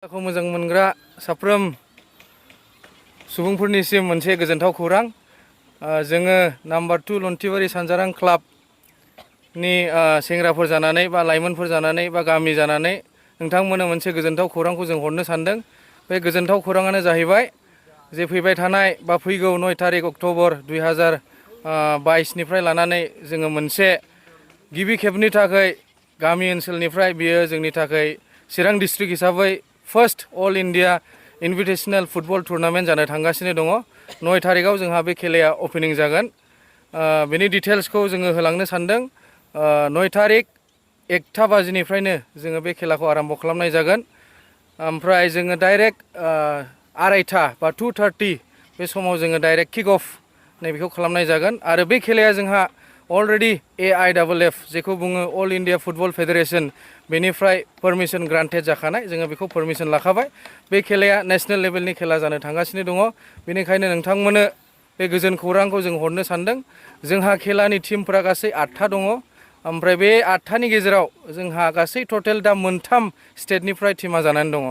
खेलाखौ मोजां मोनग्रा साफ्रोम सुबुंफोरनिसिम मोनसे गोजोनथाव खौरां जोङो नाम्बार 2 लन्थिबारि सानजारां क्लाबनि सेंग्राफोर जानानै बा लाइमोनफोर जानानै बा गामि जानानै नोंथांमोननो मोनसे गोजोनथाव खौरांखौ जों हरनो सानदों। बे गोजोनथाव खौराङानो जाहैबाय जे फैबाय थानाय बा फैगौ 9 तारिख अक्ट'बर 2022निफ्राय लानानै जोङो मोनसे गिबि खेबनि थाखाय गामि ओनसोलनिफ्राय बियो जोंनि थाखाय चिरां डिस्ट्रिक्ट हिसाबै first all India invitational football tournament जानो थांगासिनो दङ। 9 तारिखआव जोंहा बे खेलाया अपेनिं जागोन। बेनि डिटेल्सखौ जोङो होलांनो सानदों। 9 तारिख 1टा बाजिनिफ्रायनो जोङो बे खेलाखौ आराम्भ खालामनाय जागोन। ओमफ्राय जोङो डाइरेक्ट 2:30 बा 2:30 बे समाव जोङो डाइरेक्ट किक अफ नैबेखौ खालामनाय जागोन। आरो बे खेलाया जोंहा अलरेडि AIFF जेखौ बुङो अल इन्डिया फुटबल फेडारेसन बेनिफ्राय पारमिसन ग्रान्टेड जाखानाय, जोङो बेखौ पारमिसन लाखाबाय। बे खेलाया नेशनेल लेभेलनि खेला जानो थांगासिनो दङ। बेनिखायनो नोंथांमोननो बे गोजोन खौरांखौ जों हरनो सानदों। जोंहा खेलानि टीमफोरा गासै 8टा दङ। ओमफ्राय बे 8टानि गेजेराव जोंहा गासै टटेल दा 3 स्टेटनिफ्राय टीमा जानानै दङ।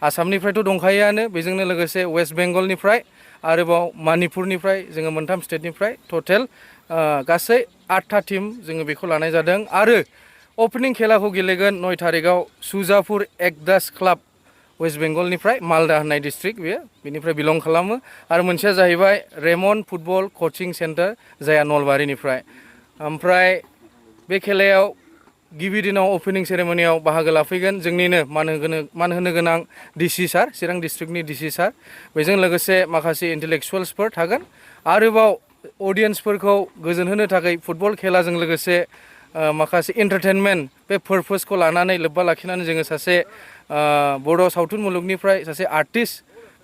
आसामनिफ्रायथ' दंखायोआनो, बेजोंनो लोगोसे वेस्ट बेंगलनिफ्राय आरोबाव मणिपुरनिफ्राय जोङो 3 स्टेटनिफ्राय टटेल गासै 8टा टीम जोङो बेखौ लानाय जादों। आरो अपेनिं खेलाखौ गेलेगोन 9 तारिखआव सुजापुर एकदास क्लाब वेस्ट बेंगलनिफ्राय, मालदा होननाय डिस्ट्रिक्ट बेनिफ्राय बिलं खालामो। आरो मोनसेया जाहैबाय रेमन फुटबल कचिं सेन्टार जायहा नलबारिनिफ्राय। ओमफ्राय बे खेलायाव गिबि दिनाव अपेनिं सेरेमनियाव बाहागो लाफैगोन जोंनिनो मान होनो गोनां डिसि सार, चिरां डिस्ट्रिक्टनि डिसि सार। बेजों लोगोसे माखासे इन्टेलेक्सुवेल्सफोर थागोन। आरोबाव अडियेन्सफोरखौ गोजोन होनो थाखाय फुटबल खेलाजों लोगोसे माखासे एन्टारटेनमेन्ट बे पारपसखौ लानानै लोब्बा लाखिनानै जोङो सासे बर' सावथुन मुलुगनिफ्राय सासे आर्टिस्ट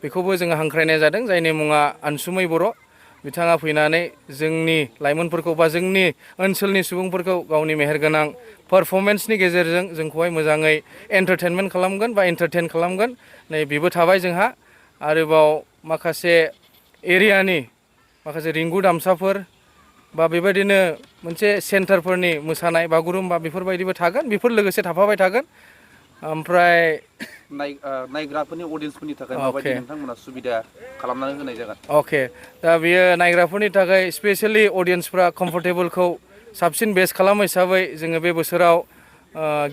बेखौबो जोङो हांख्रायनाय जादों, जायनि मुङा अनसुमै बर'। बिथाङा फैनानै जोंनि लाइमोनफोरखौ बा जोंनि ओनसोलनि सुबुंफोरखौ गावनि मेहेरगोनां पारफरमेन्सनि गेजेरजों जोंखौहाय मोजाङै एन्टारटेनमेन्ट खालामगोन बा एन्टारटेन खालामगोन। नै बेबो थाबाय जोंहा। आरोबाव माखासे एरियानि माखासे रिंगु दामसाफोर बा बेबायदिनो मोनसे सेन्टारफोरनि मोसानाय बागुरुम्बा बेफोरबायदिबो थागोन, बेफोर लोगोसे थाफाबाय थागोन। ओमफ्राय नायग्राफोरनि अडियेन्सफोरनि थाखाय माबायदि नोंथांमोना सुबिदा खालामनानै होनाय जागोन? अके, दा बियो नायग्राफोरनि थाखाय स्पेसियेलि अडियेन्सफ्रा कम्फर्टेबलखौ साबसिन बेस्ट खालामो हिसाबै जोङो बे बोसोराव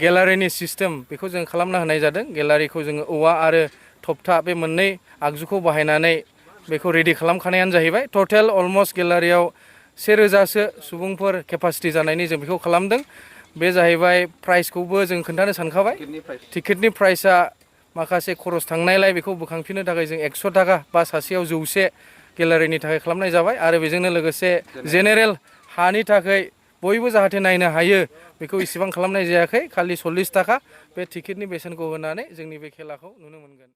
गेलारिनि सिस्टेम बेखौ जों खालामना होनाय जादों। गेलारिखौ जोङो औवा आरो थप्था बे मोननै आगजुखौ बाहायनानै बेखौ रेडि खालामखानायानो जाहैबाय। टटेल अलमस्ट गेलारियाव 1000सो सुबुंफोर केपासिटि जानायनि जों बेखौ खालामदों। बे जाहैबाय प्राइसखौबो जों खोन्थानो सानखाबाय। टिकेटनि प्राइसा माखासे खरस थांनायलाय बेखौ बोखांफिननो थाखाय जों 100 थाखा बा सासेयाव 100 गेलारिनि थाखाय खालामनाय जाबाय। आरो बेजोंनो लोगोसे जेनेरेल हानि थाखाय बयबो जाहाथे नायनो हायो बेखौ इसेबां खालामनाय जायाखै, खालि 40 थाखा बे टिकेटनि बेसेनखौ होनानै जोंनि बे खेलाखौ नुनो मोनगोन।